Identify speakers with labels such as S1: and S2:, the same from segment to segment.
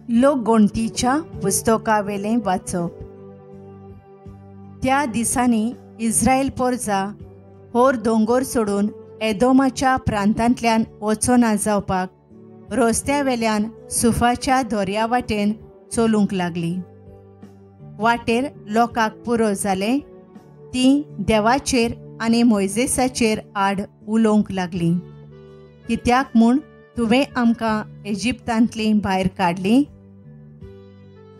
S1: लोकगणतीच्या पुस्तकावेलें वाचप. त्या दिसांनी इस्रायल पोरजा होर दोंगर सोडून एदोमाच्या प्रांतांतल्यान वचोना जावपाक रस्त्यावेल्यान सुफाच्या दर्या वाटेन चलूंक लागली. वाटेर लोकांक पुरो जालें तीं देवाचेर आनी मोइजेसाचेर आड उलोवंक लागलीं. कित्याक म्हूण तुवें आमकां इजिप्तांतलीं भायर काडलीं?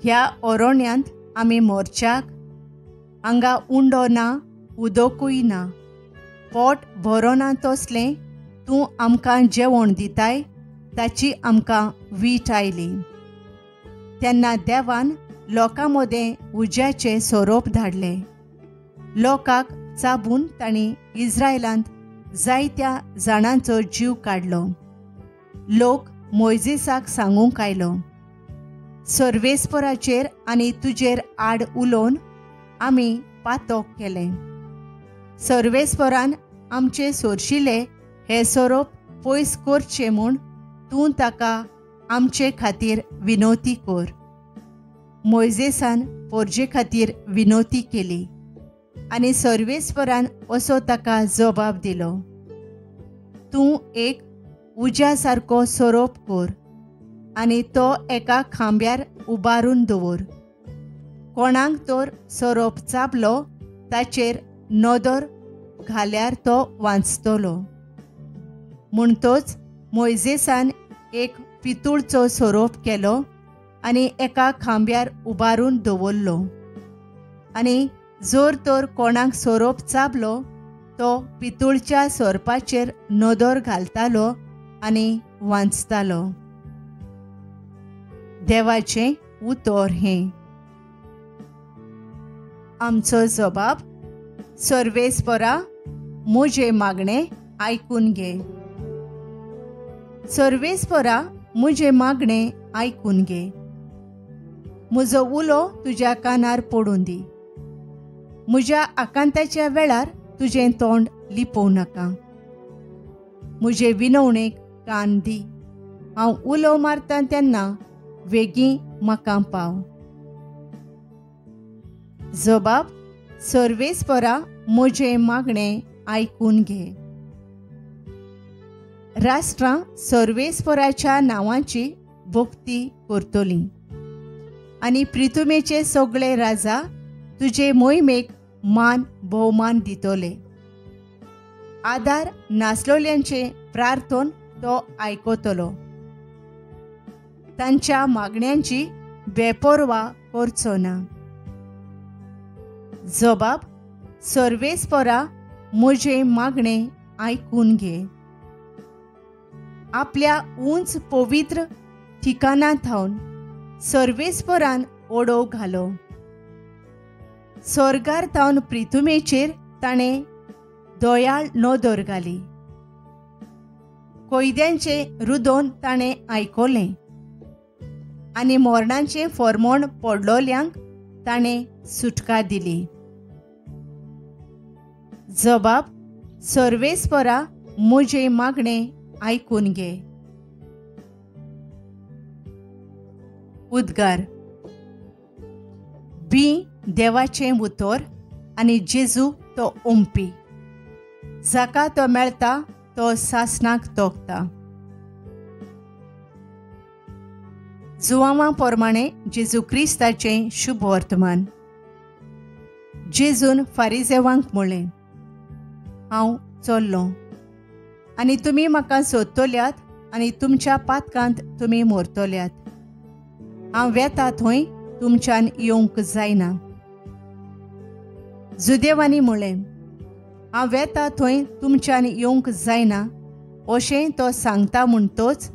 S1: ह्या ओरोण्यांत आमी मोरच्याक? हांगा उंडो ना, उदकूय ना, पोट भरो ना तसलें तूं आमकां जेवण दिताय ताची आमकां वीट आयली. तेन्ना देवान लोकां मदें उज्याचें सोरोप धाडलें. लोकांक चाबून तांणी इस्रायलांत जायत्या जाणांचो जीव काडलो. लोक मोइजेसाक सांगूंक आयलो, सर्वेस्पराचेर आनी तुजेर आड उलोवन आमी पातोक केलें. सर्वेस्परान आमचे सोरशिल्ले हे सोरोप पयस करचें म्हूण तूं ताका आमचे खातीर विनवती कर. मोइजेसान पोरजे खातीर विनवती केली आनी सर्वेस्परान असो ताका जबाब दिलो, तूं एक उज्या सारको सोरोप कर आनी तो एका खांब्यार उबारून दवर. कोणाक तर सोरोप चाबलो ताचेर नदर घाल्यार तो वाचतलो. म्हणटच मोइजेसान एक पितूळचो सोरोप केलो आनी एका खांब्यार उबारून दवरलो. आनी जर तर कोणाक सोरोप चाबलो तो पितूळच्या सोरपाचेर नदर घालतालो आनी वाचतालो. देवाचें उतर हें. आमचो जबाब, सर्वेस्परा म्हजें मागणें आयकून घे. सर्वेस्परा म्हजें मागणें आयकून घे. म्हजो उलो तुज्या कानार पडूं दी. म्हज्या आकांताच्या वेळार तुजें तोंड लिपोव नाका. म्हजे विनवणेक कान दी. हांव उलो मारतां तेन्ना वेगीं म्हाका पाव. जबाब, सर्वेस्परा म्हजें मागणें आयकून घे. राष्ट्रां सर्वेस्पराच्या नांवाची भक्ती करतलीं आनी पृथ्वीचे सगळे राजा तुजे मोहिमेक मान भोवमान दितले. आदार नासलोल्यांचे प्रार्थन तो आयकतलो. तांच्या मागण्यांची बेपर्वा करचो ना. जबाब, सर्वेस्परा म्हजें मागणें आयकून घे. आपल्या उंच पवित्र ठिकाणांत थावन सर्वेस्परान ओडो घालो. स्वर्गार थावन पृथ्वीचेर ताणें दयाळ नदर घाली. कोयद्यांचें रुदोन ताणें आयकलें आनी मोरणांचें फर्मोण पडलोल्यांक ताणें सुटका दिली. जबाब, सर्वेस्परा म्हजें मागणें आयकून घे. उद्गार. बी देवाचें उतर आनी जेजू तो ओंपी. जाका तो मेळटा तो सासणाक तोखता. जुवांवां पोरमाणें जेजू क्रिस्ताचें शुभ वर्तमान. जेजून फारिजेवांक म्हणलें, हांव चल्लों आनी तुमी म्हाका सोदतल्यात आनी तुमच्या पातकांत तुमी मरतल्यात. हांव वेता थंय तुमच्यान येवंक जायना. जुदेवांनी म्हणलें, हांव वेता थंय तुमच्यान येवंक जायना अशें तो सांगता म्हणटच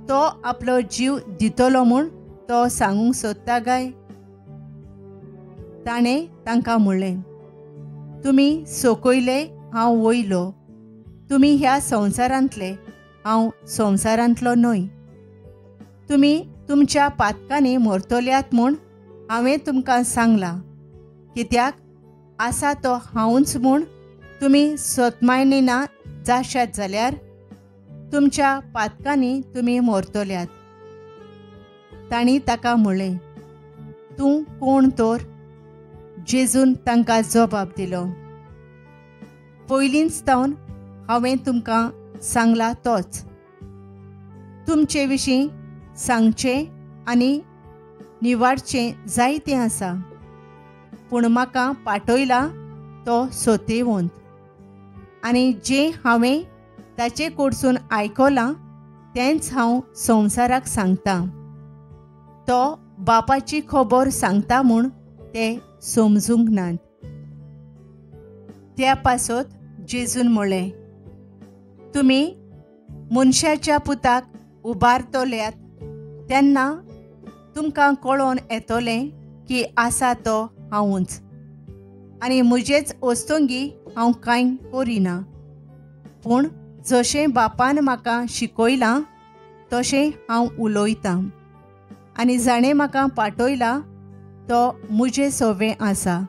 S1: तो आपलो जीव दितलो म्हूण तो सांगूंक सोदता काय? ताणें तांकां म्हणलें, तुमी सकयले हांव वयलो. तुमी ह्या संवसारांतले, हांव संवसारांतलो न्हय. तुमी तुमच्या पातकांनी मरतल्यात म्हूण हांवें तुमकां सांगलां. कित्याक आसा तो हांवूच म्हूण तुमी सतमायनिना जाशात जाल्यार तुमच्या पातकांनी तुमी मरतल्यात. तांणी ताका म्हणलें, तूं कोण तर? जेजून तांकां जबाब दिलो, पयलींच जावन हांवें तुमकां सांगला तोच. तुमचे विशीं सांगचें आनी निवाडचें जायतें आसा, पूण म्हाका पाठयला तो सोतेवंत. आनी जें हांवें ताचे कडसून आयकलां तेंच हांव संवसाराक सांगतां. तो बापाची खबर सांगता म्हूण ते समजूंक नात. त्या पासत जेजून म्हणलें, तुमी मनशाच्या पुताक उबारतल्यात तेन्ना तुमकां कळोन येतलें की आसा तो हांवूच, आनी म्हजेच वस्तुंगी हांव कांय करिना, पूण जशें बापान म्हाका शिकयलां तशें हांव उलयतां. आनी जाणें म्हाका पाठयला तो म्हजे सोबे आसा.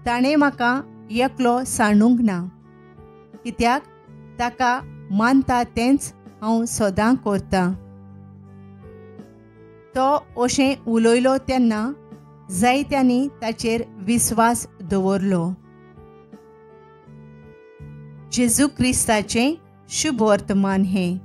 S1: ताणें म्हाका एकलो सांडूंक ना, कित्याक ताका मानता तेंच हांव सदां करतां. तो अशें उलयलो तेन्ना जायत्यांनी ताचेर विस्वास दवरलो. जेजू क्रिस्ताचें शुभ वर्तमान हें.